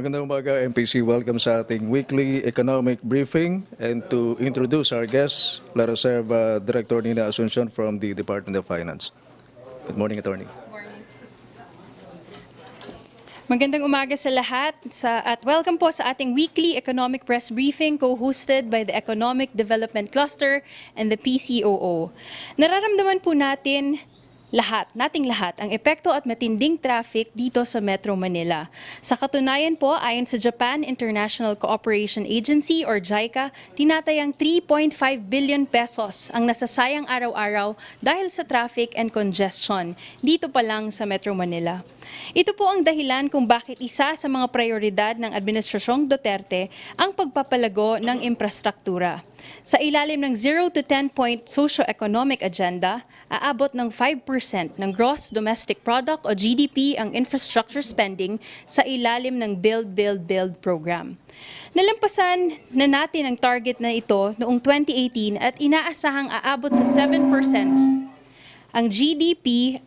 Magandang umaga, MPC. Welcome sa ating weekly economic briefing. And to introduce our guests, let us have Director Nina Asuncion from the Department of Finance. Good morning, Attorney. Magandang umaga sa lahat at welcome po sa ating weekly economic press briefing co-hosted by the Economic Development Cluster and the PCOO. Nararamdaman po nating lahat ang epekto at matinding traffic dito sa Metro Manila. Sa katunayan po, ayon sa Japan International Cooperation Agency or JICA, tinatayang 3.5 billion pesos ang nasasayang araw-araw dahil sa traffic and congestion dito pa lang sa Metro Manila. Ito po ang dahilan kung bakit isa sa mga prioridad ng Administrasyong Duterte ang pagpapalago ng infrastruktura. Sa ilalim ng 0 to 10 point socio-economic agenda, aabot ng 5% ng gross domestic product o GDP ang infrastructure spending sa ilalim ng Build, Build, Build program. Nalampasan na natin ang target na ito noong 2018 at inaasahang aabot sa 7% ang GDP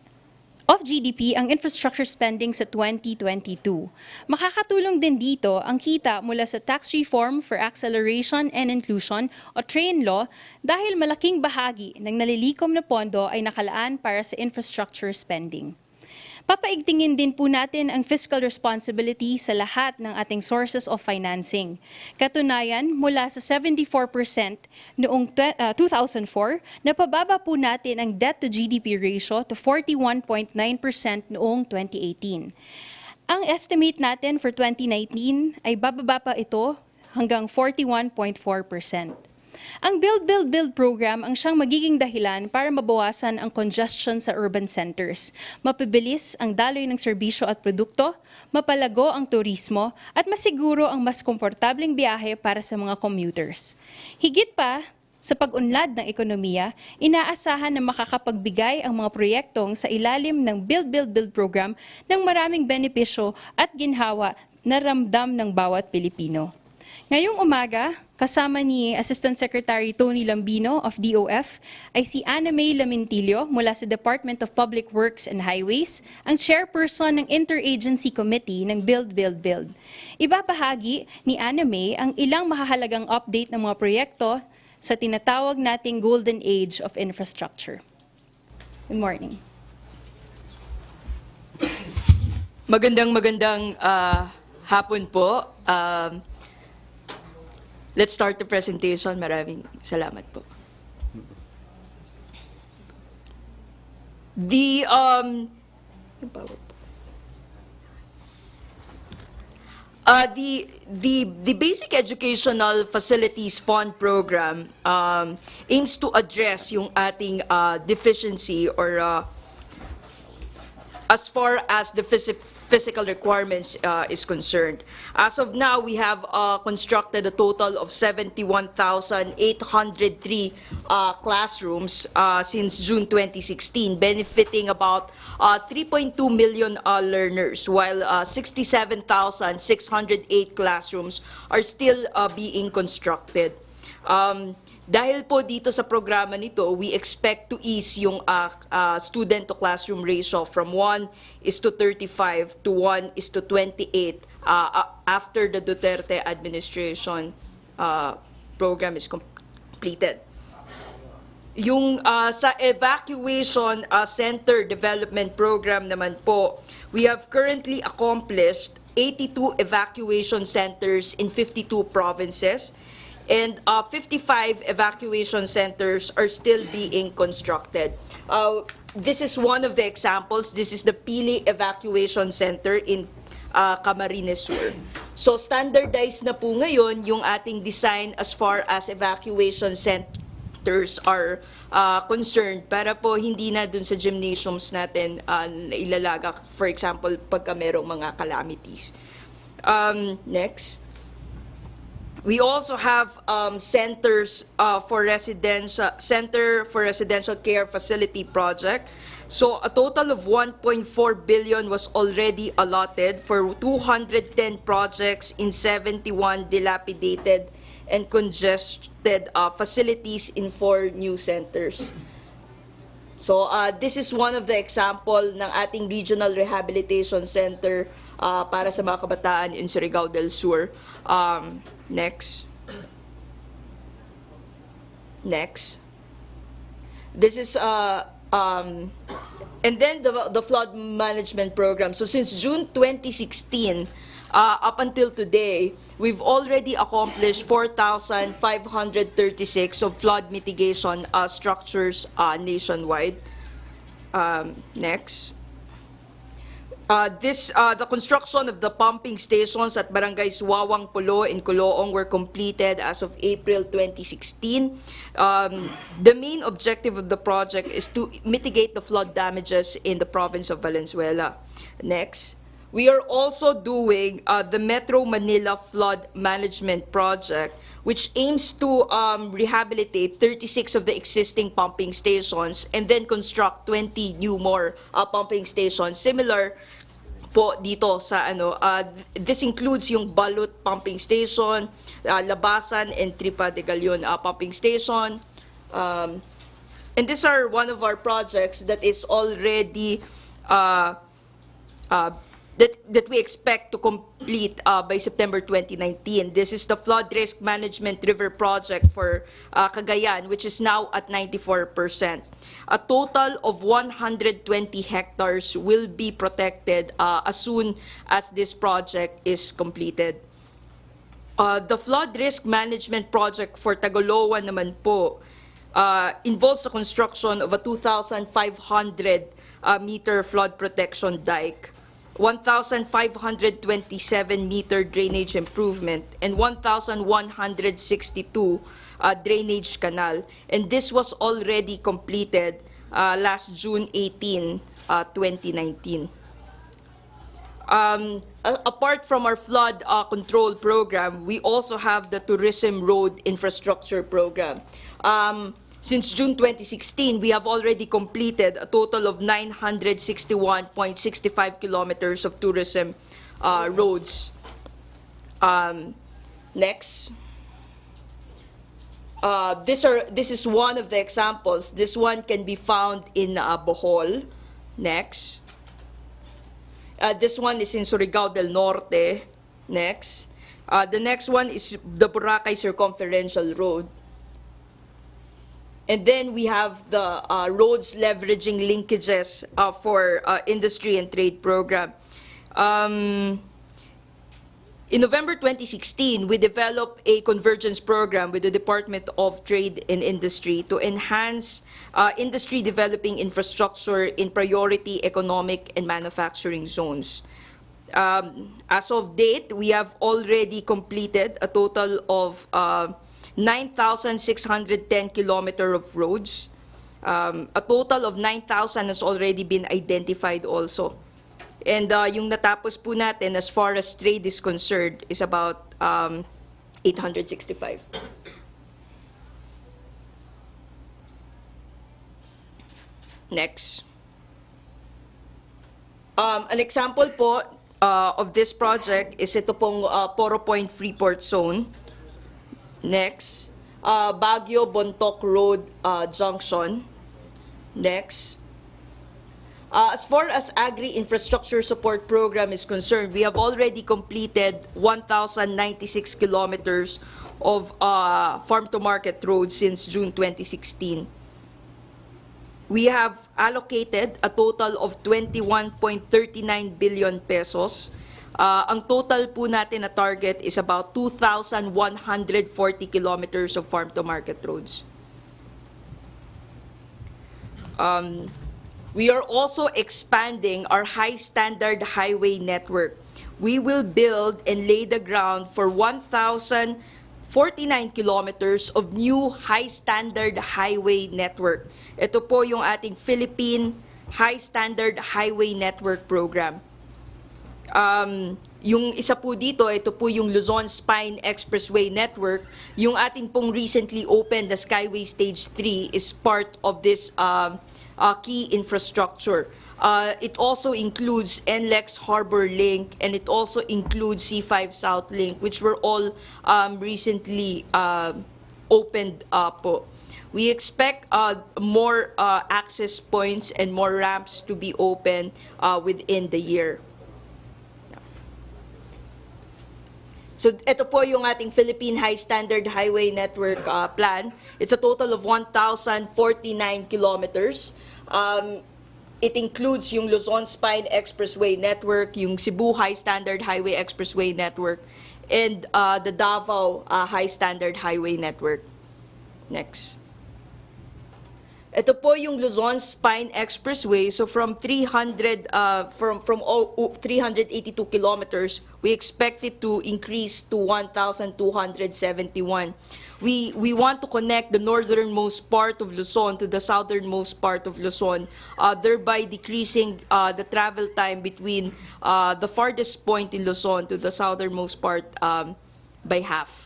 ang infrastructure spending sa 2022. Makakatulong din dito ang kita mula sa Tax Reform for Acceleration and Inclusion o TRAIN Law dahil malaking bahagi ng nalilikom na pondo ay nakalaan para sa infrastructure spending. Papaigtingin din po natin ang fiscal responsibility sa lahat ng ating sources of financing. Katunayan, mula sa 74% noong 2004, napababa po natin ang debt to GDP ratio to 41.9% noong 2018. Ang estimate natin for 2019 ay bababa pa ito hanggang 41.4%. Ang Build, Build, Build program ang siyang magiging dahilan para mabawasan ang congestion sa urban centers, mapibilis ang daloy ng serbisyo at produkto, mapalago ang turismo, at masiguro ang mas komportableng biyahe para sa mga commuters. Higit pa, sa pag-unlad ng ekonomiya, inaasahan na makakapagbigay ang mga proyektong sa ilalim ng Build, Build, Build program ng maraming benepisyo at ginhawa na ramdam ng bawat Pilipino. Ngayong umaga, kasama ni Assistant Secretary Tony Lambino of DOF ay si Ana May Lamintillo mula sa Department of Public Works and Highways, ang chairperson ng Interagency Committee ng Build, Build, Build. Ibabahagi ni Ana May ang ilang mahahalagang update ng mga proyekto sa tinatawag nating Golden Age of Infrastructure. Good morning. Magandang hapon po. Let's start the presentation. Maraming salamat po. The Basic Educational Facilities Fund Program aims to address yung ating deficiency or as far as the physical requirements is concerned. As of now, we have constructed a total of 71,803 classrooms since June 2016, benefiting about 3.2 million learners, while 67,608 classrooms are still being constructed. Dahil po dito sa programa nito, we expect to ease yung student-to-classroom ratio from 1:35 to 1:28 after the Duterte administration program is completed. Yung sa evacuation center development program naman po, we have currently accomplished 82 evacuation centers in 52 provinces. And 55 evacuation centers are still being constructed. This is one of the examples. This is the Pili Evacuation Center in Camarines Sur. So standardized na po ngayon yung ating design as far as evacuation centers are concerned para po hindi na dun sa gymnasiums natin ilalaga, for example, pagka merong mga calamities. Next. We also have Center for Residential Care Facility project. So a total of 1.4 billion was already allotted for 210 projects in 71 dilapidated and congested facilities in 4 new centers. So this is one of the example ng ating Regional Rehabilitation Center para sa mga kabataan in Surigao del Sur. Next. Next. This is and then the flood management program. So since June 2016 up until today, we've already accomplished 4,536 of flood mitigation structures nationwide. Next. The construction of the pumping stations at Barangays Wawang Pulo and Culoong were completed as of April 2016. The main objective of the project is to mitigate the flood damages in the province of Valenzuela. Next. We are also doing the Metro Manila Flood Management Project, which aims to rehabilitate 36 of the existing pumping stations and then construct 20 new more pumping stations. Similar po dito sa this includes yung Balut Pumping Station, Labasan and Tripa de Galion Pumping Station. And these are one of our projects that is already that we expect to complete by September 2019. This is the Flood Risk Management River Project for Cagayan, which is now at 94%. A total of 120 hectares will be protected as soon as this project is completed. The Flood Risk Management Project for Tagoloa naman po involves the construction of a 2,500 meter flood protection dike, 1,527-meter drainage improvement, and 1,162 drainage canal. And this was already completed last June 18, 2019. Apart from our flood control program, we also have the Tourism Road Infrastructure Program. Since June 2016, we have already completed a total of 961.65 kilometers of tourism roads. Next. This is one of the examples. This one can be found in Bohol. Next. This one is in Surigao del Norte. Next. The next one is the Boracay Circumferential Road. And then we have the roads leveraging linkages for industry and trade program. In November 2016, we developed a convergence program with the Department of Trade and Industry to enhance industry developing infrastructure in priority economic and manufacturing zones. As of date, we have already completed a total of 9,610 kilometers of roads. A total of 9,000 has already been identified also. And yung natapos po natin as far as trade is concerned is about 865. Next. An example po of this project is ito pong Poro Point Freeport Zone. Next. Baguio Bontoc Road Junction. Next. As far as Agri-Infrastructure Support Program is concerned, we have already completed 1,096 kilometers of farm-to-market roads since June 2016. We have allocated a total of 21.39 billion pesos. Ang total po natin na target is about 2,140 kilometers of farm-to-market roads. We are also expanding our high-standard highway network. We will build and lay the ground for 1,049 kilometers of new high-standard highway network. Ito po yung ating Philippine High-Standard Highway Network Program. Yung isa po dito, ito po yung Luzon Spine Expressway Network. Yung ating pong recently opened, the Skyway Stage 3, is part of this key infrastructure. It also includes NLEX Harbor Link, and it also includes C5 South Link, which were all recently opened po. We expect more access points and more ramps to be open within the year. So ito po yung ating Philippine High Standard Highway Network plan. It's a total of 1,049 kilometers. It includes yung Luzon Spine Expressway Network, yung Cebu High Standard Highway Expressway Network, and the Davao High Standard Highway Network. Next. Ito po yung Luzon Spine Expressway. So from 382 kilometers, we expect it to increase to 1,271. We want to connect the northernmost part of Luzon to the southernmost part of Luzon, thereby decreasing the travel time between the farthest point in Luzon to the southernmost part by half.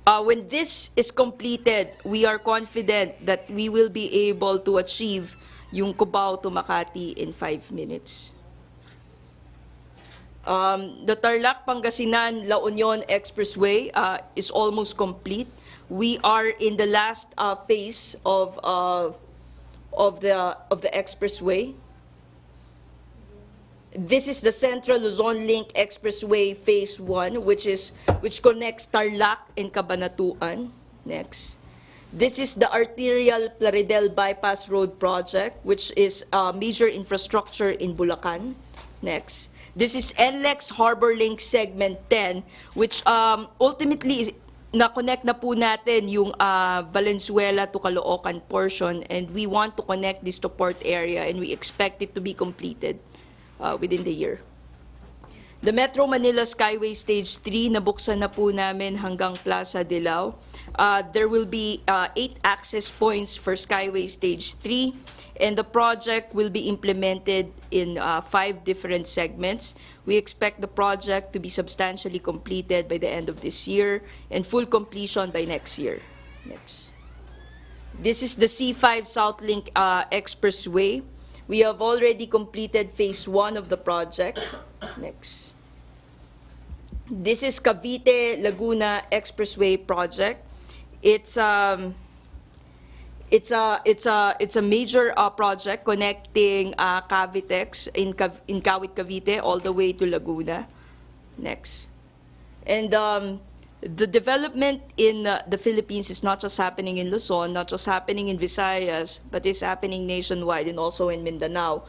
When this is completed, we are confident that we will be able to achieve yung Cubao to Makati in 5 minutes. The Tarlac-Pangasinan-La Union Expressway is almost complete. We are in the last phase of the expressway. This is the Central Luzon Link Expressway Phase 1, which connects Tarlac and Cabanatuan. Next. This is the Arterial Plaridel Bypass Road Project, which is a major infrastructure in Bulacan. Next. This is NLEX Harbor Link Segment 10, which ultimately na-connect na po natin yung Valenzuela to Caloocan portion, and we want to connect this to port area, and we expect it to be completed within the year. The Metro Manila Skyway Stage 3, nabuksan na po namin hanggang Plaza Dilao. There will be 8 access points for Skyway Stage 3, and the project will be implemented in 5 different segments. We expect the project to be substantially completed by the end of this year and full completion by next year. Next. This is the C5 Southlink Expressway. We have already completed phase 1 of the project. Next. This is Cavite-Laguna Expressway project. It's a major project connecting Cavitex in Kawit, Cavite all the way to Laguna. Next. And the development in the Philippines is not just happening in Luzon, not just happening in Visayas, but it's happening nationwide and also in Mindanao.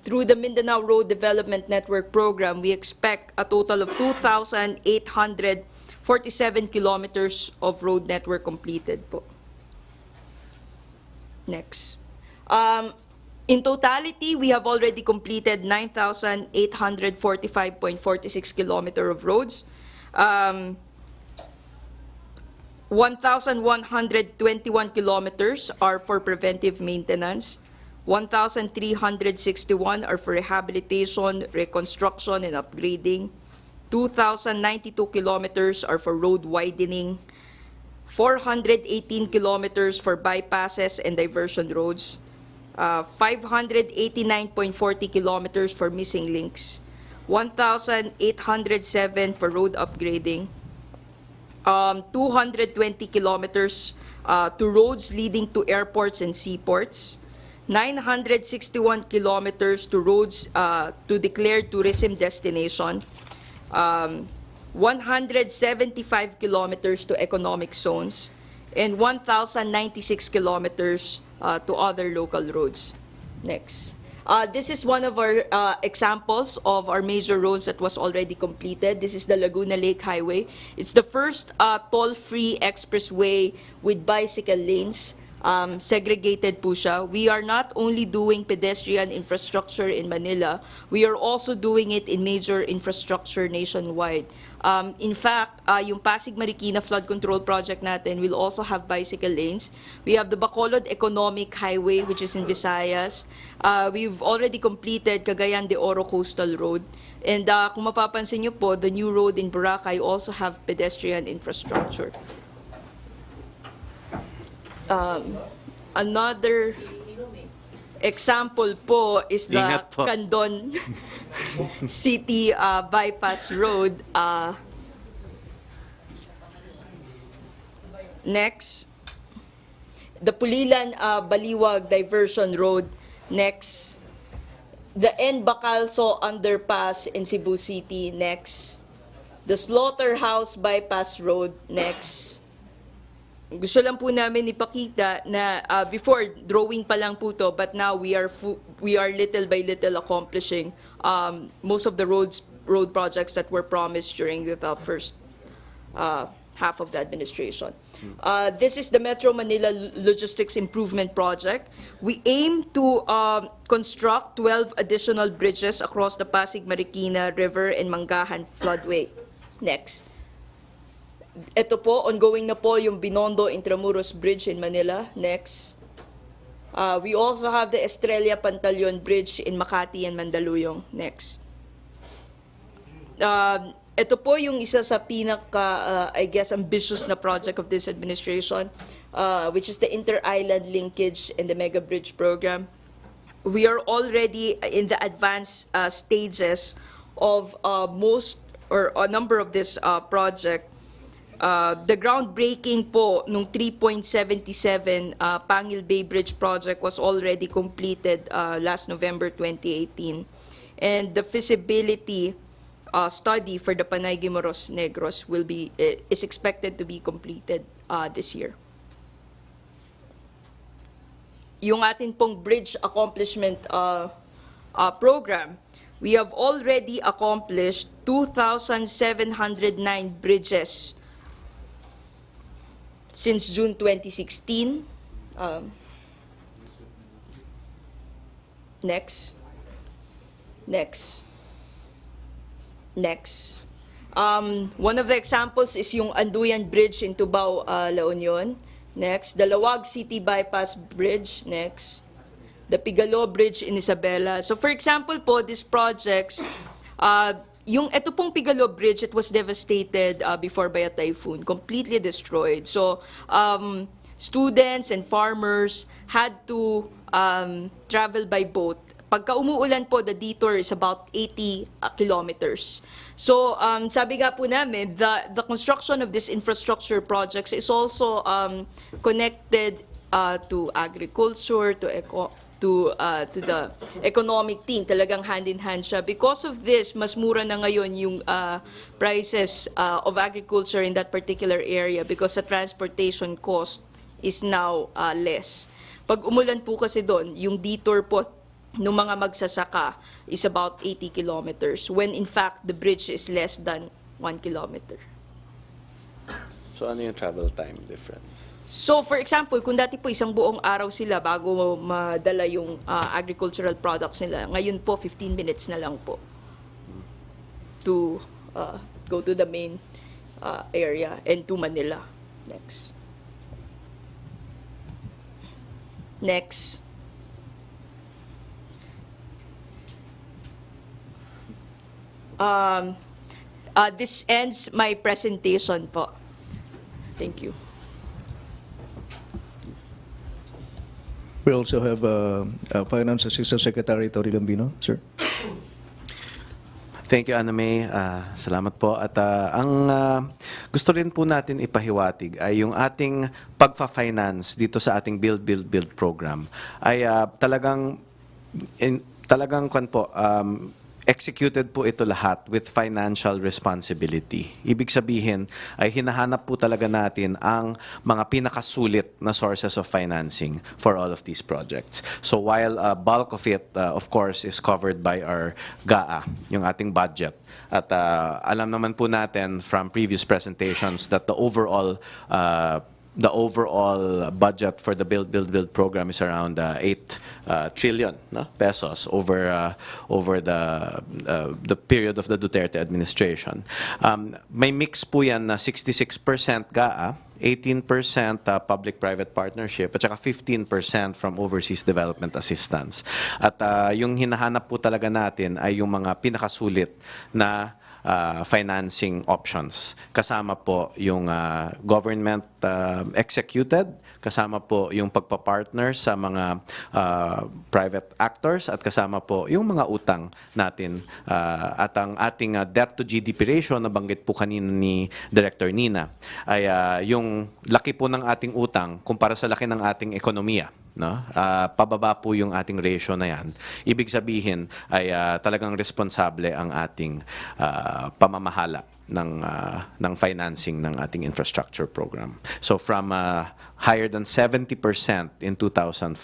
Through the Mindanao Road Development Network Program, we expect a total of 2,847 kilometers of road network completed po. Next. In totality, we have already completed 9,845.46 kilometers of roads. 1,121 kilometers are for preventive maintenance. 1,361 are for rehabilitation, reconstruction, and upgrading. 2,092 kilometers are for road widening. 418 kilometers for bypasses and diversion roads. 589.40 kilometers for missing links. 1,807 for road upgrading. 220 kilometers to roads leading to airports and seaports. 961 kilometers to roads to declared tourism destination. 175 kilometers to economic zones. And 1,096 kilometers to other local roads. Next. This is one of our examples of our major roads that was already completed. This is the Laguna Lake Highway. It's the first toll-free expressway with bicycle lanes. Segregated po siya. We are not only doing pedestrian infrastructure in Manila, we are also doing it in major infrastructure nationwide. In fact, yung Pasig Marikina Flood Control Project natin will also have bicycle lanes. We have the Bacolod Economic Highway, which is in Visayas. We've already completed Cagayan de Oro Coastal Road. And kung mapapansin nyo po, the new road in Boracay also have pedestrian infrastructure. Another example po is the Ingat po. Candon City Bypass Road. Next, the Pulilan Baliwag Diversion Road. Next, the N. Bacalso Underpass in Cebu City. Next, The Slaughterhouse Bypass Road, next. Gusto lang po namin ipakita na before drawing pa lang po to, but now we are little by little accomplishing most of the road projects that were promised during the first half of the administration. This is the Metro Manila Logistics Improvement Project. We aim to construct 12 additional bridges across the Pasig Marikina River and Mangahan floodway. Next. Ito po, ongoing na po yung Binondo Intramuros Bridge in Manila. Next. We also have the Estrella Pantaleon Bridge in Makati and Mandaluyong. Next. Ito po yung isa sa pinaka, I guess, ambitious na project of this administration, which is the Inter-Island Linkage and the Mega Bridge Program. We are already in the advanced stages of a number of this project. The groundbreaking po nung 3.77 Pangil Bay Bridge project was already completed last November 2018. And the feasibility study for the Panay Guimaros Negros is expected to be completed this year. Yung atin pong bridge accomplishment program, we have already accomplished 2,709 bridges since June 2016. Next. One of the examples is yung Anduyan Bridge in Tubao, La Union. Next. The Lawag City Bypass Bridge. Next. The Pigalo Bridge in Isabela. So for example po, these projects, yung ito pong Pigalo Bridge, it was devastated before by a typhoon, completely destroyed. So students and farmers had to travel by boat. Pagka umuulan po, the detour is about 80 kilometers. So sabi nga po namin, the construction of these infrastructure projects is also connected to agriculture, to the economic team. Talagang hand-in-hand siya. Because of this, mas mura na ngayon yung prices of agriculture in that particular area because the transportation cost is now less. Pag umulan po kasi doon, yung detour po ng mga magsasaka is about 80 kilometers when in fact the bridge is less than 1 kilometer. So ano yung travel time difference? So for example, kung dati po isang buong araw sila bago madala yung agricultural products nila, ngayon po 15 minutes na lang po to go to the main area and to Manila. Next. This ends my presentation po. Thank you. We also have Finance Assistant Secretary Tori Gambino, sir. Thank you, Anna May. Salamat po. At ang gusto rin po natin ipahiwatig ay yung ating pagfa-finance dito sa ating Build program ay talagang executed po ito lahat with financial responsibility. Ibig sabihin ay hinahanap po talaga natin ang mga pinakasulit na sources of financing for all of these projects. So while bulk of it, of course, is covered by our GAA, yung ating budget. At alam naman po natin from previous presentations that the overall budget for the Build program is around 8 trillion pesos over the period of the Duterte administration. May mix po yan na 66% GAA, 18% public-private partnership, at saka 15% from overseas development assistance. At yung hinahanap po talaga natin ay yung mga pinakasulit na financing options. Kasama po yung government executed, kasama po yung pagpapartner sa mga private actors, at kasama po yung mga utang natin. At ang ating debt to GDP ratio, nabanggit po kanina ni Director Nina, ay yung laki po ng ating utang kumpara sa laki ng ating ekonomiya. no? Pababa po yung ating ratio na yan. Ibig sabihin ay talagang responsable ang ating pamamahala ng financing ng ating infrastructure program. So from higher than 70% in 2004,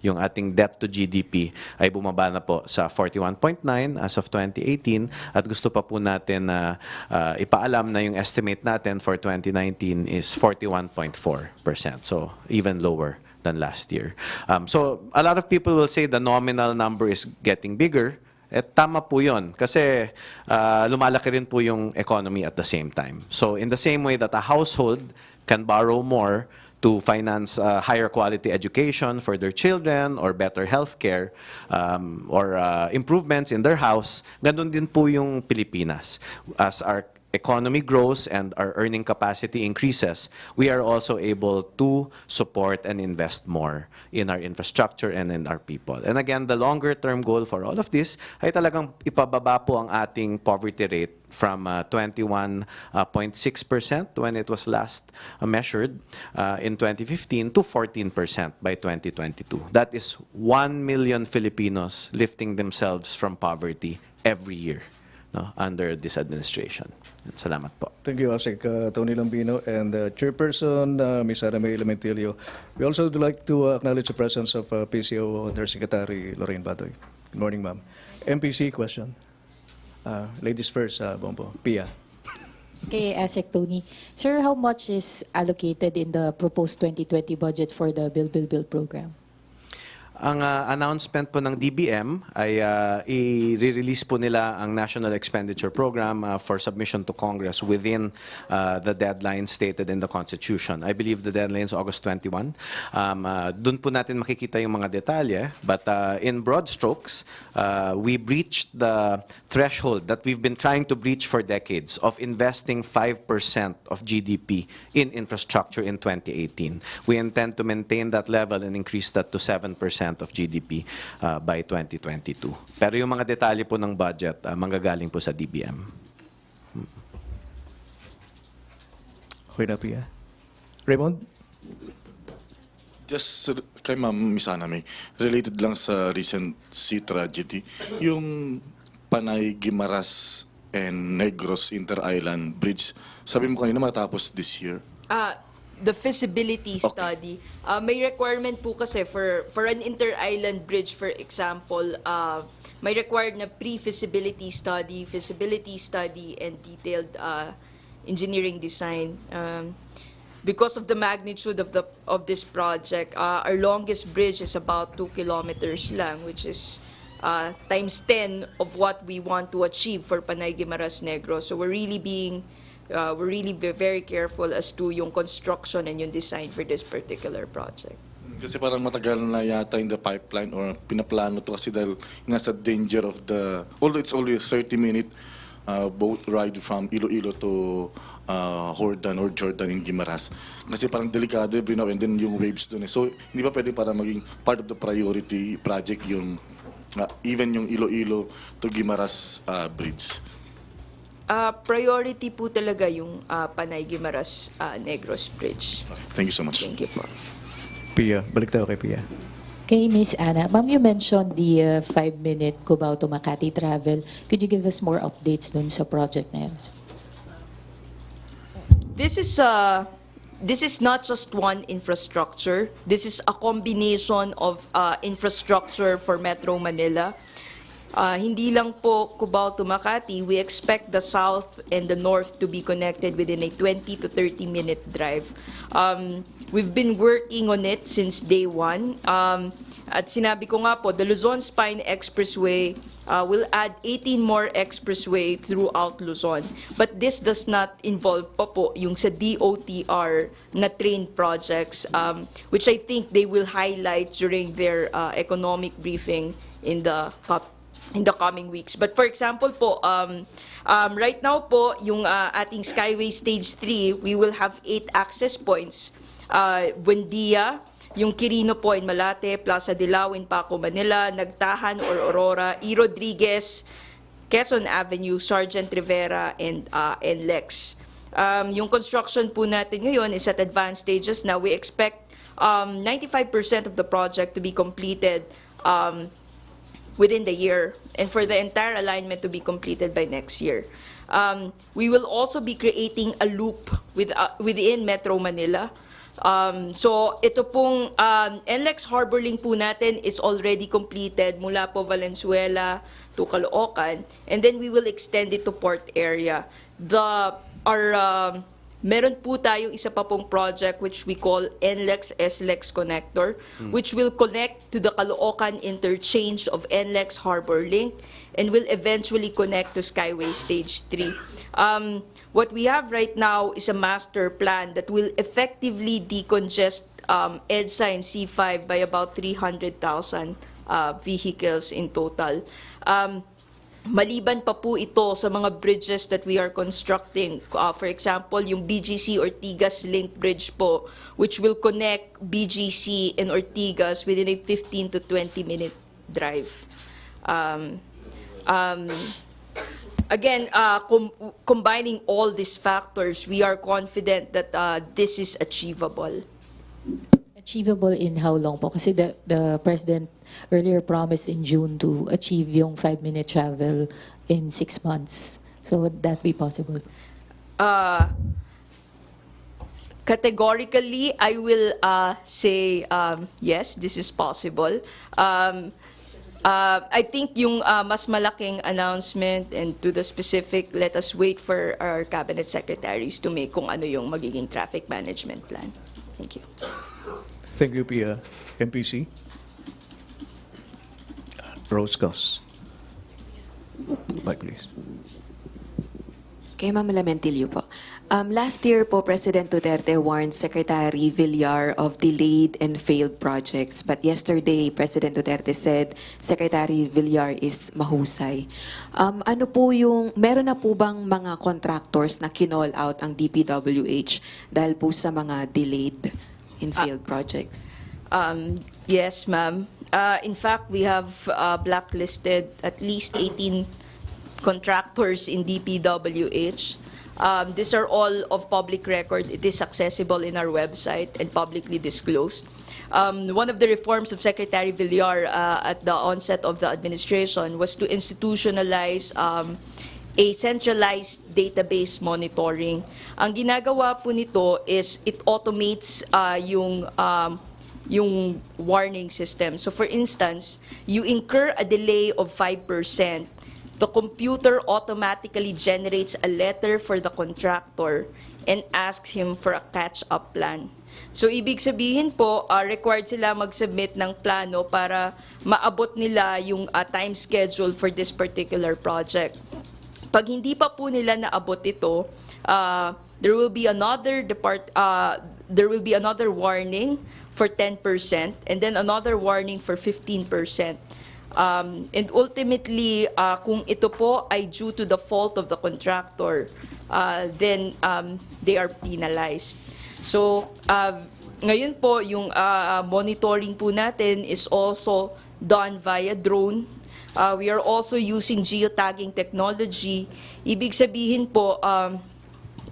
yung ating debt to GDP ay bumaba na po sa 41.9 as of 2018 at gusto pa po natin na ipaalam na yung estimate natin for 2019 is 41.4%. So even lower than last year. So a lot of people will say the nominal number is getting bigger. Tama po yun kasi lumalaki rin po yung economy at the same time. So in the same way that a household can borrow more to finance higher quality education for their children or better healthcare or improvements in their house, ganun din po yung Pilipinas. As our economy grows and our earning capacity increases, we are also able to support and invest more in our infrastructure and in our people. And again, the longer-term goal for all of this ay talagang ipababa po ang ating poverty rate from 21.6% when it was last measured in 2015 to 14% by 2022. That is 1 million Filipinos lifting themselves from poverty every year, no, under this administration. Salamat po. Thank you, Asik Tony Lambino and Chairperson Ms. Ana May Elementilio. We also would like to acknowledge the presence of PCO Undersecretary Lorraine Batoy. Good morning, ma'am. MPC question. Ladies first, Bombo. Pia. Okay, Asek Tony. Sir, how much is allocated in the proposed 2020 budget for the Build program? Ang announcement po ng DBM ay i-release po nila ang National Expenditure Program for submission to Congress within the deadline stated in the Constitution. I believe the deadline is August 21. Doon po natin makikita yung mga detalye, but in broad strokes, we breached the threshold that we've been trying to breach for decades of investing 5% of GDP in infrastructure in 2018. We intend to maintain that level and increase that to 7% of GDP by 2022. Pero yung mga detalye po ng budget, manggagaling po sa DBM. Okay na, Pia. Raymond? Just kay Ma'am Miss Ana May, related lang sa recent sea tragedy, yung Panay, Guimaras, and Negros Inter-Island Bridge, sabi mo kanina matapos this year? The feasibility study. May requirement po kasi for an inter-island bridge, for example, may required na pre-feasibility study, feasibility study, and detailed engineering design. Because of the magnitude of this project, our longest bridge is about 2 kilometers lang, which is times 10 of what we want to achieve for Panay, Guimaras, Negros. So we're really very careful as to yung construction and yung design for this particular project. Kasi parang matagal na yata in the pipeline or pinaplano to kasi dahil nasa danger of although it's only a 30-minute boat ride from Iloilo to Hordan or Jordan in Guimaras. Kasi parang delikado every now and then yung waves doon. So hindi ba pwede para maging part of the priority project yung even yung Iloilo to Guimaras bridge? Priority po talaga yung Panay, Guimaras, Negros Bridge. Thank you so much. Thank you po. Pia. Balik tayo kay Pia. Okay, Miss Ana. Ma'am, you mentioned the 5-minute Cubao to Makati travel. Could you give us more updates dun sa project na yun? This is not just one infrastructure. This is a combination of infrastructure for Metro Manila. Hindi lang po Cubao to Makati, we expect the south and the north to be connected within a 20 to 30-minute drive. We've been working on it since day one. At sinabi ko nga po, the Luzon Spine Expressway will add 18 more expressway throughout Luzon. But this does not involve pa po yung sa DOTR na train projects, which I think they will highlight during their economic briefing in the coming weeks. But for example po, right now po, yung ating Skyway Stage 3, we will have 8 access points. Buendia, yung Quirino po in Malate, Plaza Dilao in Paco, Manila, Nagtahan or Aurora, E. Rodriguez, Quezon Avenue, Sergeant Rivera, and Lex. Yung construction po natin ngayon is at advanced stages now. We expect 95% of the project to be completed within the year, and for the entire alignment to be completed by next year. We will also be creating a loop within Metro Manila. So ito pong NLEX Harbor Link po natin is already completed mula po Valenzuela to Caloocan, and then we will extend it to port area. Meron po tayong isa pa pong project which we call NLEX SLEX Connector, which will connect to the Caloocan interchange of NLEX Harbor Link and will eventually connect to Skyway Stage 3. What we have right now is a master plan that will effectively decongest EDSA and C5 by about 300,000 vehicles in total. Maliban pa po ito sa mga bridges that we are constructing. For example, yung BGC Ortigas Link Bridge po, which will connect BGC and Ortigas within a 15 to 20-minute drive. Again, combining all these factors, we are confident that this is achievable. Achievable in how long po? Kasi the President earlier promised in June to achieve yung 5-minute travel in 6 months. So would that be possible? Categorically, I will say yes, this is possible. I think yung mas malaking announcement and to the specific, let us wait for our cabinet secretaries to make kung ano yung magiging traffic management plan. Thank you. Thank you, Pia. MPC? Rose Goss. Mike, please. Kay Ma'am Lamentilio po. Last year po, President Duterte warned Secretary Villar of delayed and failed projects. But yesterday, President Duterte said Secretary Villar is mahusay. Ano po yung, meron na po bang mga contractors na kinall out ang DPWH dahil po sa mga delayed and failed projects? Yes, ma'am. In fact, we have blacklisted at least 18 contractors in DPWH. These are all of public record. It is accessible in our website and publicly disclosed. One of the reforms of Secretary Villar at the onset of the administration was to institutionalize a centralized database monitoring. Ang ginagawa po nito is it automates yung warning system. So for instance, you incur a delay of 5%, the computer automatically generates a letter for the contractor and asks him for a catch-up plan. So ibig sabihin po, required sila mag-submit ng plano para maabot nila yung time schedule for this particular project. Pag hindi pa po nila naabot ito, there will be another warning for 10% and then another warning for 15%. And ultimately, kung ito po ay due to the fault of the contractor, then they are penalized. So ngayon po, yung monitoring po natin is also done via drone. We are also using geotagging technology. Ibig sabihin po,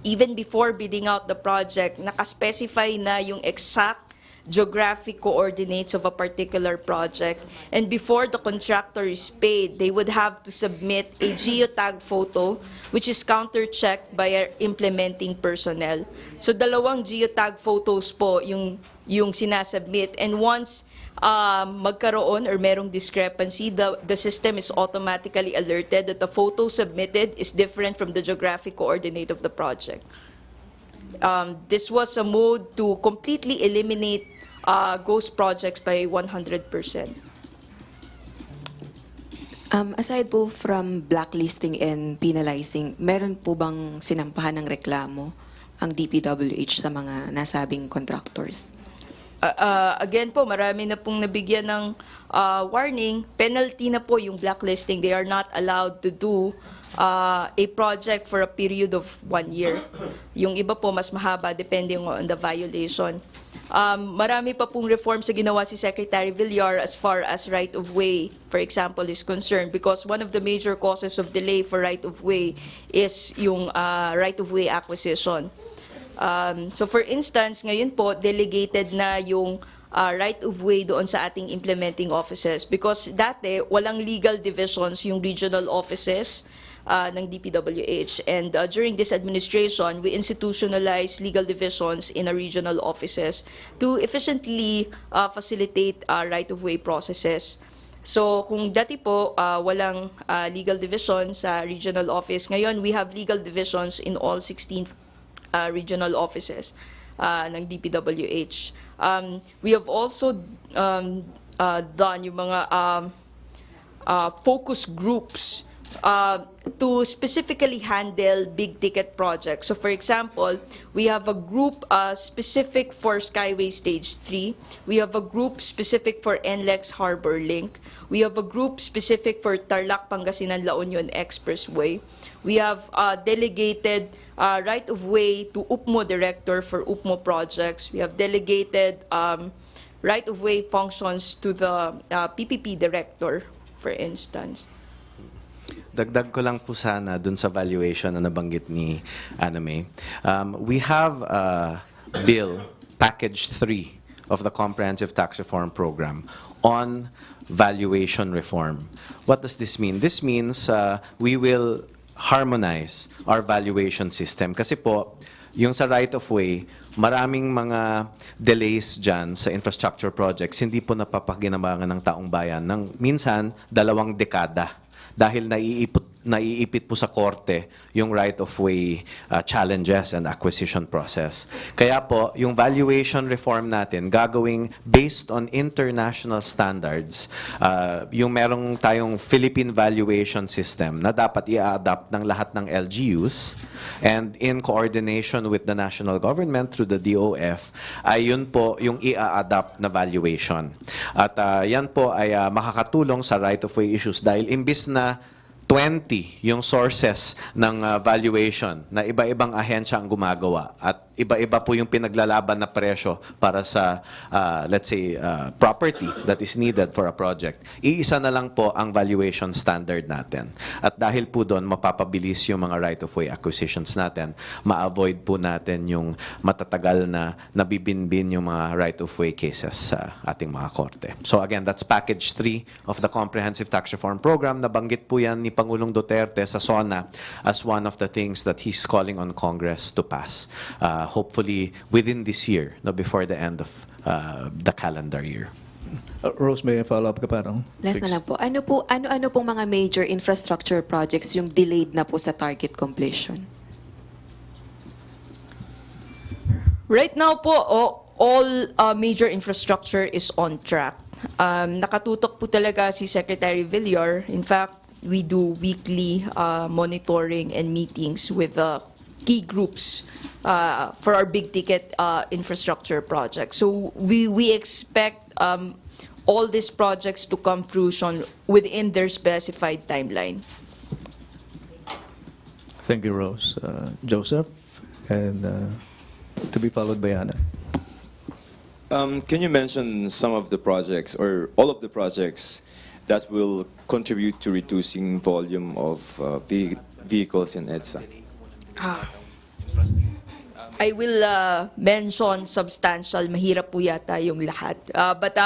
even before bidding out the project, nakaspecify na yung exact geographic coordinates of a particular project. And before the contractor is paid, they would have to submit a geotag photo, which is counter-checked by our implementing personnel. So dalawang geotag photos po yung sinasubmit. And once magkaroon or merong discrepancy, the system is automatically alerted that the photo submitted is different from the geographic coordinate of the project. This was a mode to completely eliminate ghost projects by 100%. Aside po from blacklisting and penalizing, meron po bang sinampahan ng reklamo ang DPWH sa mga nasabing contractors? Again po, marami na pong nabigyan ng warning. Penalty na po yung blacklisting. They are not allowed to do a project for a period of 1 year. Yung iba po mas mahaba depending on the violation. Marami pa pong reforms na ginawa si Secretary Villar as far as right-of-way, for example, is concerned, because one of the major causes of delay for right-of-way is yung right-of-way acquisition. So for instance, ngayon po, delegated na yung right of way doon sa ating implementing offices because dati walang legal divisions yung regional offices ng DPWH. And during this administration, we institutionalized legal divisions in our regional offices to efficiently facilitate right of way processes. So kung dati po walang legal division sa regional office, ngayon we have legal divisions in all 16 regional offices ng DPWH. We have also done yung mga focus groups to specifically handle big ticket projects. So for example, we have a group specific for Skyway Stage 3. We have a group specific for NLEX Harbor Link. We have a group specific for Tarlac Pangasinan La Union Expressway. We have delegated right of way to UPMO director for UPMO projects. We have delegated right of way functions to the PPP director, for instance. Dagdag ko lang po sana dun sa valuation na nabanggit ni Anna May. We have bill, package 3 of the Comprehensive Tax Reform Program on valuation reform. What does this mean? This means we will harmonize our valuation system. Kasi po, yung sa right-of-way, maraming mga delays dyan sa infrastructure projects, hindi po napapaginabangan ng taong bayan ng minsan 2 dekada. Dahil naiipit po sa korte yung right-of-way challenges and acquisition process. Kaya po, yung valuation reform natin, gagawing based on international standards, yung merong tayong Philippine valuation system na dapat i-adapt ng lahat ng LGUs, and in coordination with the national government through the DOF, ay yun po yung i-adapt na valuation. At yan po ay makakatulong sa right-of-way issues dahil imbis na 20 yung sources ng valuation na iba-ibang ahensya ang gumagawa at iba-iba po yung pinaglalaban na presyo para sa, let's say, property that is needed for a project. Iisa na lang po ang valuation standard natin. At dahil po doon, mapapabilis yung mga right-of-way acquisitions natin, ma-avoid po natin yung matatagal na nabibinbin yung mga right-of-way cases sa ating mga korte. So again, that's package 3 of the Comprehensive Tax Reform Program. Nabanggit po yan ni Pangulong Duterte sa SONA as one of the things that he's calling on Congress to pass. Hopefully within this year, no, before the end of the calendar year. Rose, may follow up ka pa, no? Last na lang po. Ano pong mga major infrastructure projects yung delayed na po sa target completion? Right now po, all major infrastructure is on track. Nakatutok po talaga si Secretary Villar. In fact, we do weekly monitoring and meetings with key groups for our big ticket infrastructure projects. So we expect all these projects to come fruition within their specified timeline. Thank you, Rose. Joseph, and to be followed by Anna. Can you mention some of the projects or all of the projects that will contribute to reducing volume of vehicles in EDSA? I will mention substantial, mahirap po yata yung lahat. But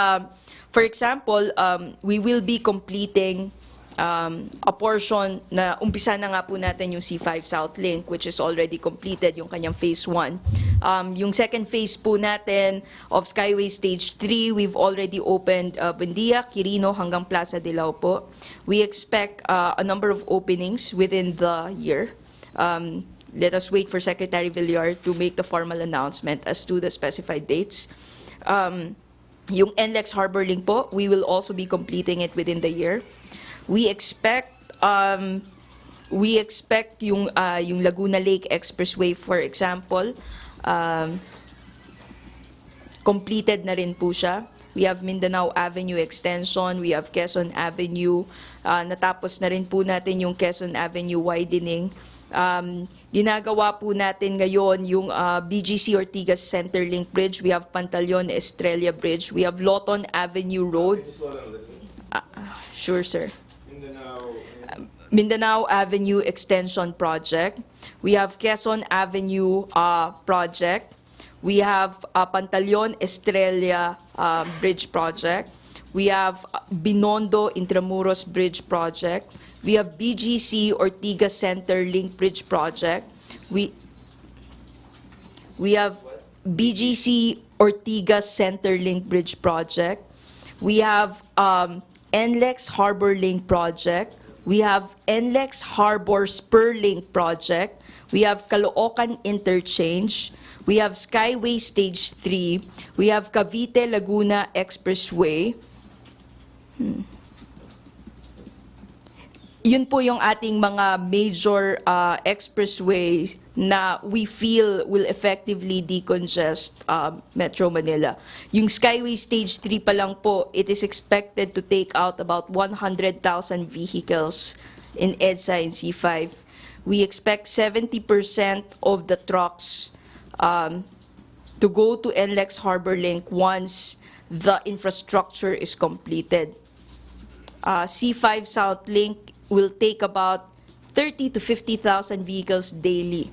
for example, we will be completing a portion na umpisa na nga po natin yung C5 South Link, which is already completed, yung kanyang phase 1. Yung second phase po natin of Skyway Stage 3, we've already opened Buendia, Quirino hanggang Plaza de Lao po. We expect a number of openings within the year. Let us wait for Secretary Villar to make the formal announcement as to the specified dates. Yung NLEX Harbor Link po, we will also be completing it within the year. We expect yung Laguna Lake Expressway, for example, completed na rin po siya. We have Mindanao Avenue Extension, we have Quezon Avenue, natapos na rin po natin yung Quezon Avenue widening. Ginagawa po natin ngayon yung BGC Ortigas Centerlink Bridge, we have Pantaleon Estrella Bridge, we have Loton Avenue Road. Sure, sir. Mindanao Avenue Extension Project. We have Quezon Avenue Project. We have Pantaleon Estrella Bridge Project. We have Binondo Intramuros Bridge Project. We have BGC Ortigas Center Link Bridge Project. We have BGC Ortigas Center Link Bridge Project. We have NLEX Harbor Link Project. We have NLEX Harbor Spur Link Project. We have Caloocan Interchange. We have Skyway Stage 3. We have Cavite Laguna Expressway. Yun po yung ating mga major expressway na we feel will effectively decongest Metro Manila. Yung Skyway Stage 3 pa lang po, it is expected to take out about 100,000 vehicles in EDSA and C5. We expect 70% of the trucks to go to NLEX Harbor Link once the infrastructure is completed. C5 South Link will take about 30 to 50,000 vehicles daily.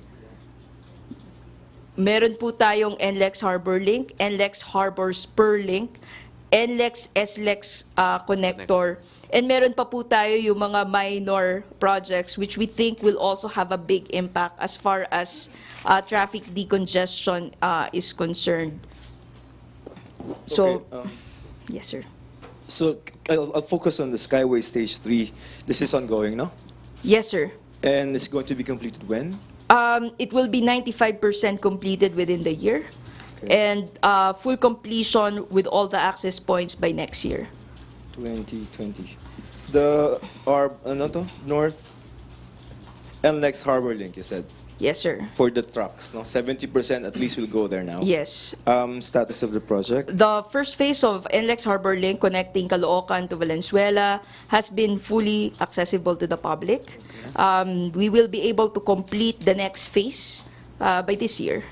Meron po tayong NLEX Harbor Link, NLEX Harbor Spur Link, NLEX SLEX Connector, and meron pa po tayo yung mga minor projects which we think will also have a big impact as far as traffic decongestion is concerned. So, Okay, yes, sir. So I'll focus on the Skyway Stage 3. This is ongoing, no? Yes, sir. And it's going to be completed when? It will be 95% completed within the year, Okay. and full completion with all the access points by next year. 2020. The North NLEX Harbor Link, you said, Yes, sir. for the trucks, no? 70% at least will go there now. Yes. Status of the project? The first phase of NLEX Harbor Link connecting Caloocan to Valenzuela has been fully accessible to the public. We will be able to complete the next phase by this year.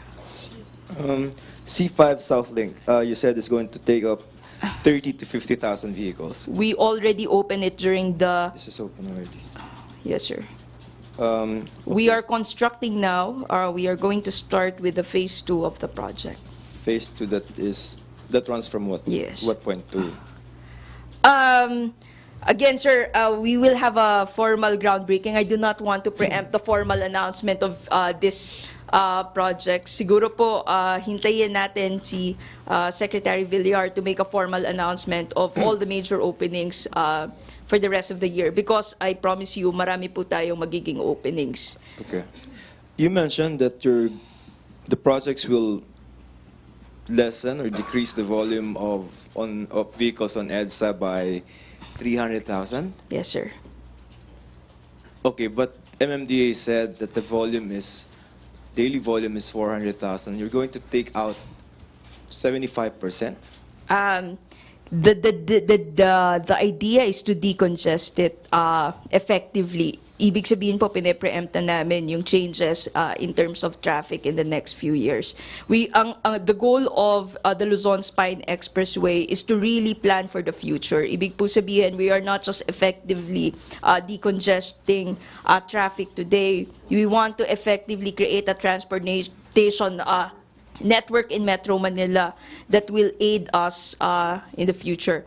C5 South Link, you said it's going to take up 30 to 50,000 vehicles. We already opened it during the... This is open already. Yes, sir. Okay. We are constructing now. We are going to start with the phase 2 of the project. Phase 2 that runs from what? Yes. What point to? Again, sir, we will have a formal groundbreaking. I do not want to preempt the formal announcement of this project. Siguro po, hintayin natin si Secretary Villar to make a formal announcement of all the major openings for the rest of the year. Because I promise you, marami po tayong magiging openings. Okay. You mentioned that the projects will lessen or decrease the volume of vehicles on EDSA by 300,000. Yes, sir. Okay, but MMDA said that the daily volume is 400,000. You're going to take out 75%. The idea is to decongest it effectively. Ibig sabihin po, pine-preempt na namin yung changes in terms of traffic in the next few years. The goal of the Luzon Spine Expressway is to really plan for the future. Ibig po sabihin, we are not just effectively decongesting traffic today. We want to effectively create a transportation network in Metro Manila that will aid us in the future.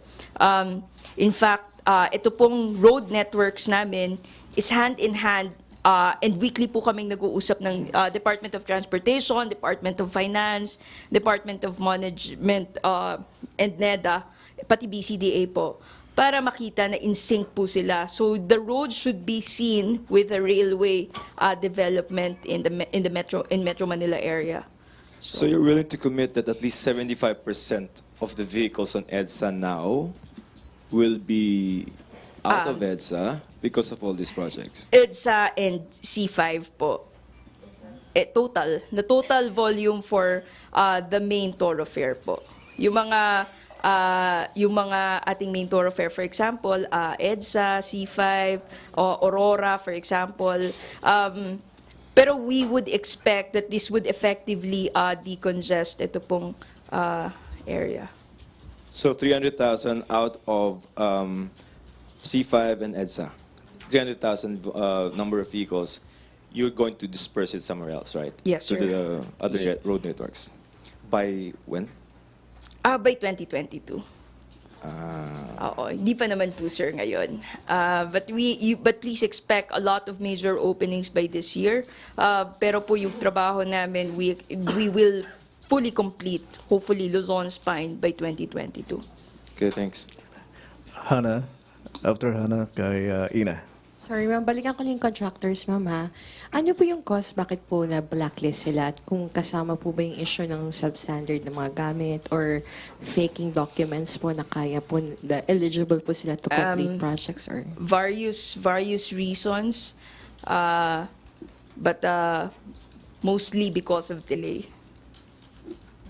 In fact, ito pong road networks namin is hand in hand, and weekly po kaming nag-uusap ng Department of Transportation, Department of Finance, Department of Management, and NEDA, pati BCDA po, para makita na in sync po sila. So the road should be seen with the railway development in Metro Manila area. So you're willing to commit that at least 75% of the vehicles on EDSA now will be out of EDSA because of all these projects? EDSA and C5 po. The total volume for the main thoroughfare po. Yung mga ating main thoroughfare, for example, EDSA, C5, Aurora, for example. Pero we would expect that this would effectively decongest ito pong area. So 300,000 out of C5 and EDSA. 300,000 number of vehicles, you're going to disperse it somewhere else, right? Yes, to sir. the other road networks. By when? By 2022. Oo, hindi pa naman po sir ngayon. But please expect a lot of major openings by this year. Pero po yung trabaho namin, we will fully complete, hopefully, Luzon Spine by 2022. Okay, thanks. Hannah, after Hannah, kay Ina. Sorry, ma'am. Balikan ko lang yung contractors, ma'am, ha? Ano po yung cause? Bakit po na-blacklist sila? At kung kasama po ba yung issue ng substandard na mga gamit or faking documents po na kaya po, eligible po sila to complete projects or... Various reasons, but mostly because of delay.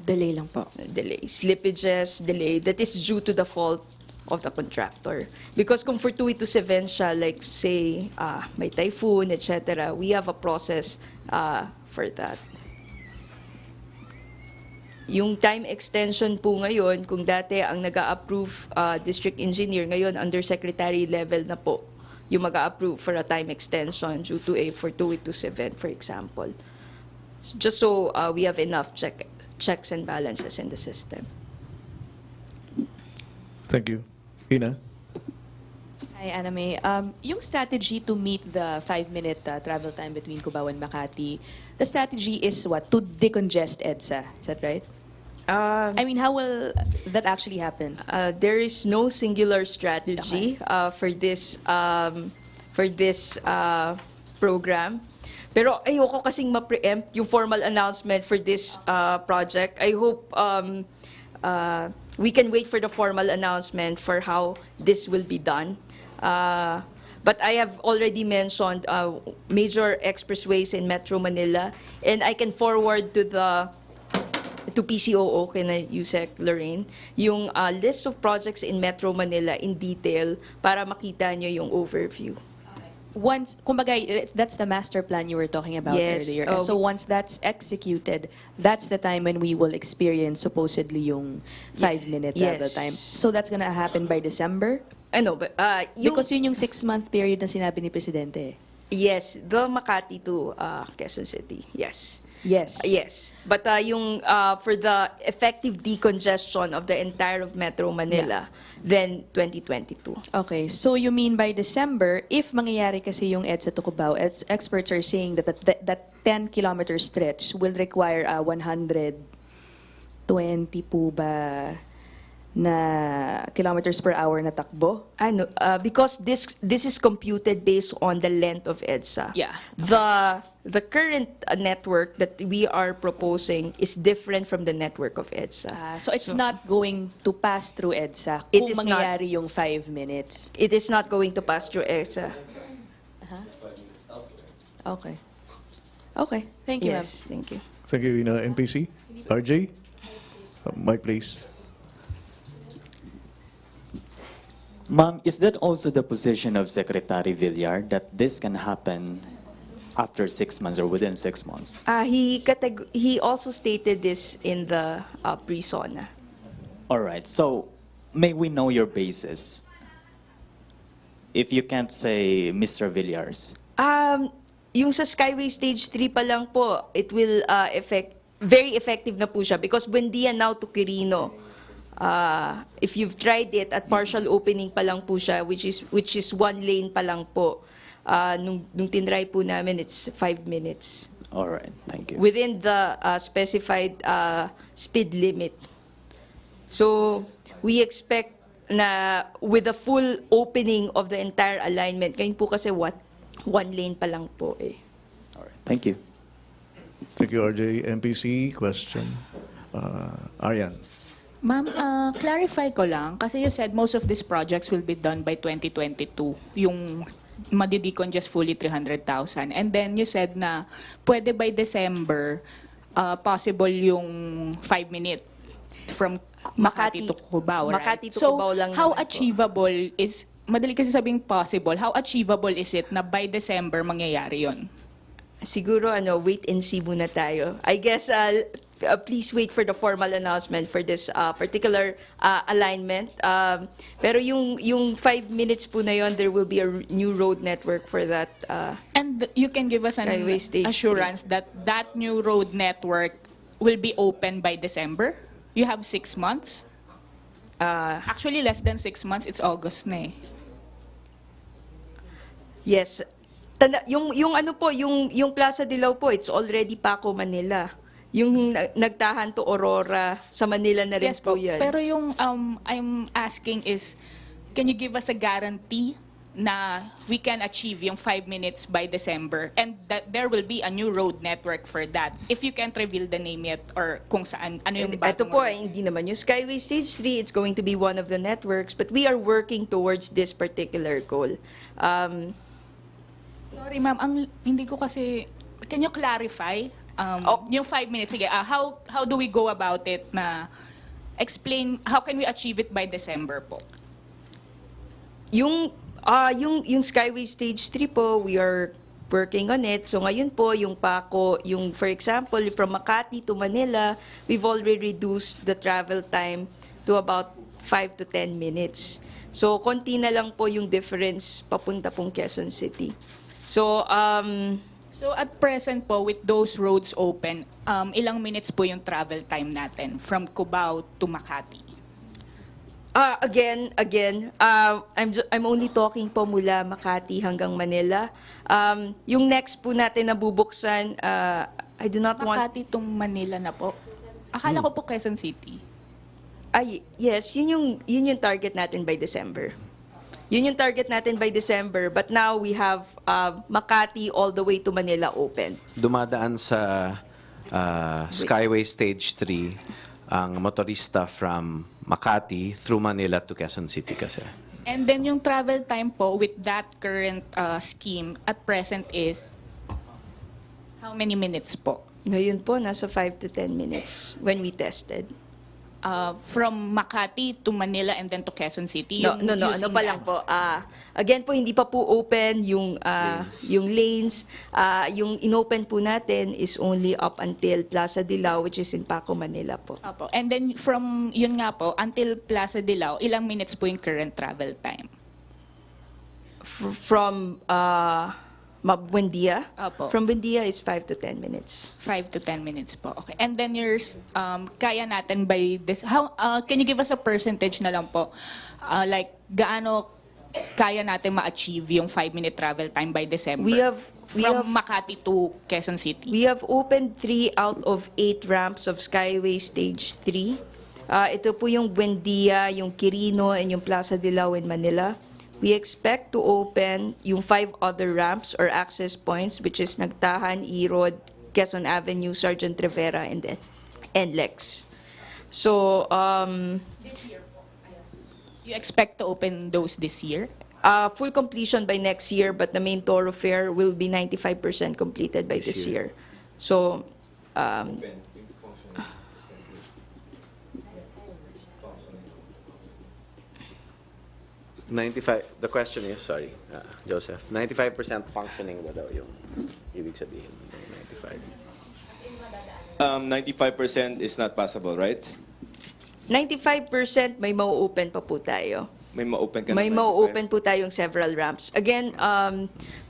Delay lang po. Delay. Slippages, delay. That is due to the fault of the contractor. Because kung fortuitous events siya, like say, may typhoon, etc., we have a process for that. Yung time extension po ngayon, kung dati ang nag-a-approve district engineer, ngayon undersecretary level na po yung mag-a-approve for a time extension due to a fortuitous event, for example. Just so we have enough checks and balances in the system. Thank you. Ina? Hi, Anna May. Yung strategy to meet the 5-minute travel time between Cubao and Makati, the strategy is what? To decongest EDSA. Is that right? I mean, how will that actually happen? There is no singular strategy for this program. Pero ayoko kasing ma-preempt yung formal announcement for this project. I hope we can wait for the formal announcement for how this will be done. But I have already mentioned major expressways in Metro Manila, and I can forward to PCOO, kina Yusek Lorraine, yung list of projects in Metro Manila in detail para makita nyo yung overview. Once, kumbaga, that's the master plan you were talking about Yes. earlier. And so once that's executed, that's the time when we will experience supposedly yung 5-minute travel Yes. time. So that's gonna happen by December? Ano ba? Because yun yung 6-month period na sinabi ni Presidente. Yes, the Makati to Quezon City. Yes. Yes. Yes. But yung for the effective decongestion of the entire of Metro Manila, then 2022. Okay, so you mean by December, if mangyayari kasi yung EDSA to Cubao, experts are saying that 10-kilometer stretch will require 120 po ba na kilometers per hour na takbo? Ano, because this is computed based on the length of EDSA. Yeah. The current network that we are proposing is different from the network of EDSA. So it's not going to pass through EDSA It kung is not. mangyayari yung 5 minutes. It is not going to pass through EDSA. Okay. Okay, thank you, ma'am. Yes, thank you. Thank you, Ina. NPC? RJ? Mike, please. Ma'am, is that also the position of Secretary Villar that this can happen after 6 months or within 6 months? He also stated this in the pre-SONA. All right, so may we know your basis? If you can't say Mr. Villar's. Yung sa Skyway Stage 3 pa lang po, it will very effective na po siya because Buendia now to Quirino. If you've tried it, at partial opening pa lang po siya, which is 1 lane pa lang po. Nung tinry po namin, it's 5 minutes. All right, thank you. Within the specified speed limit. So, we expect na with the full opening of the entire alignment, ngayon po kasi 1 lane pa lang po eh. All right, thank you. Thank you, RJ. MPC, question. Arian. Ma'am, clarify ko lang, kasi you said most of these projects will be done by 2022, yung madidecongest fully 300,000. And then you said na pwede by December, possible yung 5-minute from Makati to Cubao, right? Makati to So, Cubao lang how naman po. achievable is, madali kasi sabing possible, how achievable is it na by December mangyayari yon? Siguro wait and see muna tayo. I guess please wait for the formal announcement for this particular alignment. Pero yung 5 minutes po na yon, there will be a new road network for that. And you can give us an Skyway Stage assurance that that new road network will be open by December? You have 6 months? Actually, less than 6 months. It's August na eh. Yes. Yung ano po, yung Plaza Dilaw po, it's already Paco, Manila. Yung nagtahan to Aurora, sa Manila na rin Yes po po. yan. Pero yung I'm asking is, can you give us a guarantee na we can achieve yung 5 minutes by December and that there will be a new road network for that? If you can't reveal the name yet or kung saan, ano yung Ito bagong po, road? hindi naman yung Skyway Stage 3, it's going to be one of the networks, but we are working towards this particular goal. Sorry ma'am, hindi ko kasi, can you clarify? Yung 5 minutes, sige, how do we go about it na explain, how can we achieve it by December po? Yung Skyway Stage 3 po, we are working on it. So ngayon po, yung Paco, yung for example, from Makati to Manila, we've already reduced the travel time to about 5 to 10 minutes. So konti na lang po yung difference papunta pong Quezon City. So So at present po, with those roads open, ilang minutes po yung travel time natin from Cubao to Makati? Again, I'm only talking po mula Makati hanggang Manila. Yung next po natin na bubuksan, I do not want... Makati to Manila na po. Akala ko po Quezon City. Yes, yun yung target natin by December. Yun yung target natin by December, but now we have Makati all the way to Manila open. Dumadaan sa Skyway Stage 3 ang motorista from Makati through Manila to Quezon City kasi. And then yung travel time po with that current scheme at present is how many minutes po? Ngayon po, nasa 5 to 10 minutes when we tested. From Makati to Manila and then to Quezon City? No, ano pa lang po. Again po, hindi pa po open yung lanes. Yung inopen po natin is only up until Plaza Dilaw, which is in Paco, Manila po. Apo. And then from yun nga po, until Plaza Dilaw, ilang minutes po yung current travel time? From Buendia? Apo. From Buendia is 5 to 10 minutes. 5 to 10 minutes po. Okay. And then yours, kaya natin by this, how, can you give us a percentage na lang po? Like, gaano kaya natin ma-achieve yung 5-minute travel time by December? From Makati to Quezon City? We have opened 3 out of 8 ramps of Skyway Stage 3. Ito po yung Buendia, yung Quirino, and yung Plaza Dilaw in Manila. We expect to open yung 5 other ramps or access points, which is Nagtahan, Erod, Quezon Avenue, Sergeant Rivera, and Lex. So, You expect to open those this year? full completion by next year, but the main thoroughfare will be 95% completed by this year. So, The question is, sorry, Joseph, 95% functioning ba daw yung ibig sabihin ng 95? 95% is not possible, right? 95% may mau-open pa po tayo. May ma-open ka na May 95? mau-open po tayong several ramps. Again,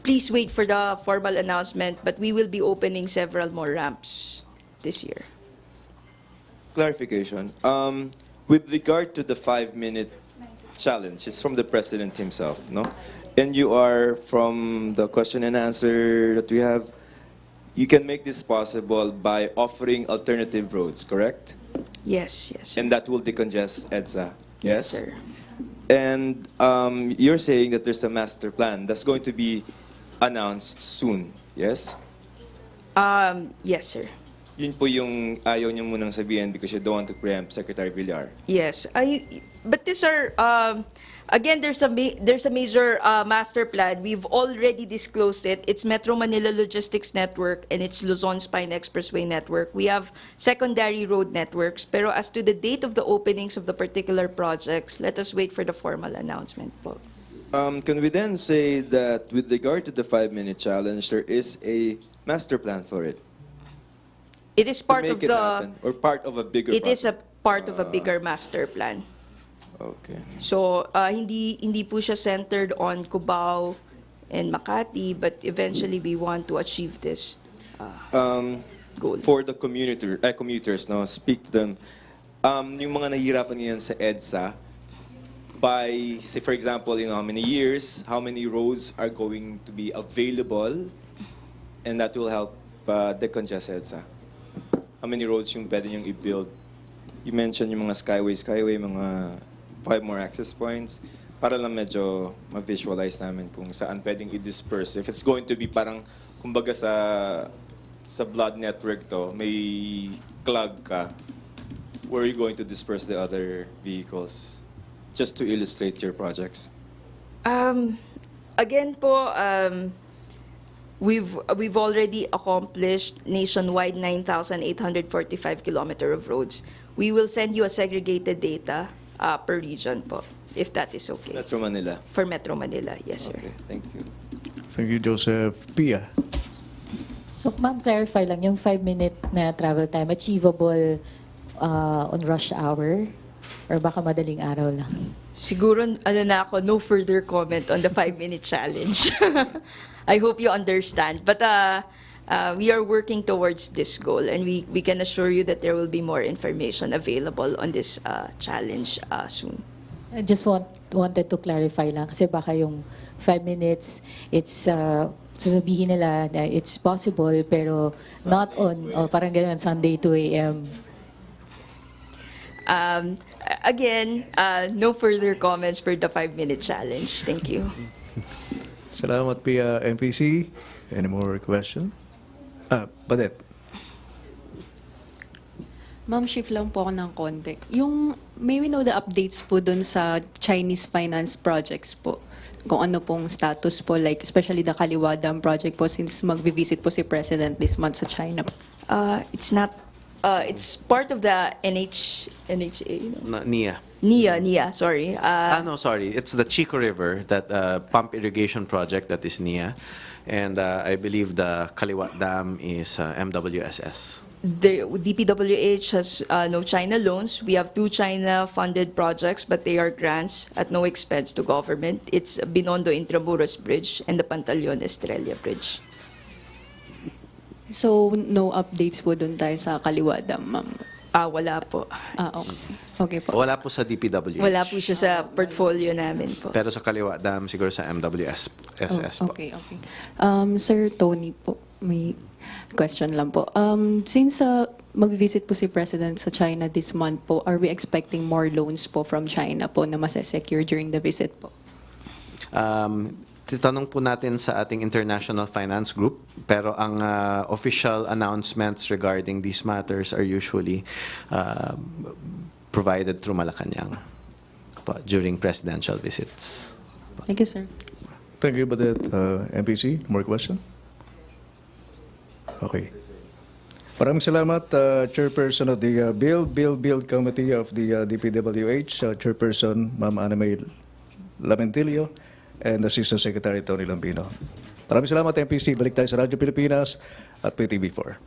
please wait for the formal announcement, but we will be opening several more ramps this year. Clarification. With regard to the 5-minute challenge, it's from the President himself, no? And you are, from the question and answer that we have, you can make this possible by offering alternative roads, correct? Yes, yes. And that will decongest EDSA, yes? Sir. And you're saying that there's a master plan that's going to be announced soon, yes? Yes, sir. Yun po yung ayaw niyo munang sabihin because you don't want to preempt Secretary Villar. Yes. But these are, again, there's a major master plan. We've already disclosed it. It's Metro Manila Logistics Network and it's Luzon Spine Expressway Network. We have secondary road networks. Pero as to the date of the openings of the particular projects, let us wait for the formal announcement po. Can we then say that with regard to the 5-minute challenge, there is a master plan for it? It is to part make of it the. happen, or part of a bigger It is a project? part of a bigger master plan. Okay. So hindi po siya centered on Cubao and Makati, but eventually we want to achieve this goal. For the commuters, no, speak to them. Yung mga nahihirapan ngayon sa EDSA, by, say for example, how many years, how many roads are going to be available, and that will help decongest EDSA. How many roads yung pwede niyong i-build? You mentioned yung mga skyway, mga 5 more access points, para lang medyo ma-visualize namin kung saan pwedeng i-disperse. If it's going to be parang, kumbaga sa blood network to, may clog ka, where are you going to disperse the other vehicles? Just to illustrate your projects. Again po, we've already accomplished nationwide 9,845 kilometer of roads. We will send you a segregated data per region po, if that is okay. Metro Manila. For Metro Manila, yes, sir. Okay, thank you. Thank you, Joseph. Pia. Ma'am, clarify lang, yung 5-minute na travel time, achievable on rush hour? Or baka madaling araw lang? Siguro, no further comment on the 5-minute challenge. I hope you understand. But we are working towards this goal, and we can assure you that there will be more information available on this challenge soon. I just wanted to clarify lang, kasi baka yung 5 minutes, it's sasabihin nila na it's possible, pero not on, parang gano'n, Sunday 2 a.m. Again, no further comments for the 5-minute challenge. Thank you. Salamat, Pia. MPC, any more question? Badet. Ma'am, shift lang po ako ng konti. May we know the updates po dun sa Chinese finance projects po? Kung ano pong status po, like especially the Kaliwa Dam project po, since magvi-visit po si President this month sa China. It's not, it's part of the NHA, NIA. NIA, sorry. No, sorry. It's the Chico River, that pump irrigation project that is NIA. And I believe the Kaliwat Dam is MWSS. The DPWH has no China loans. We have 2 China-funded projects, but they are grants at no expense to government. It's Binondo Intramuros Bridge and the Pantaleon Estrella Bridge. So, no updates po dun tayo sa Kaliwa Dam, ma'am? Wala po. Okay. Okay po. Wala po sa DPWH. Wala po siya sa portfolio namin po. Pero sa Kaliwa Dam, siguro sa MWSS po. Okay. Sir Tony po, may question lang po. Since mag-visit po si President sa China this month po, are we expecting more loans po from China po na masesecure during the visit po? Titanong po natin sa ating International Finance Group, pero ang official announcements regarding these matters are usually provided through Malacañang during presidential visits. Thank you, sir. Thank you, Badet. MPC, more question? Okay. Maraming salamat, Chairperson of the Build Committee of the DPWH, Chairperson Ma'am Anna-May Lamentilio, and Assistant Secretary Tony Lambino. Maraming salamat, MPC. Balik tayo sa Radyo Pilipinas at PTV4.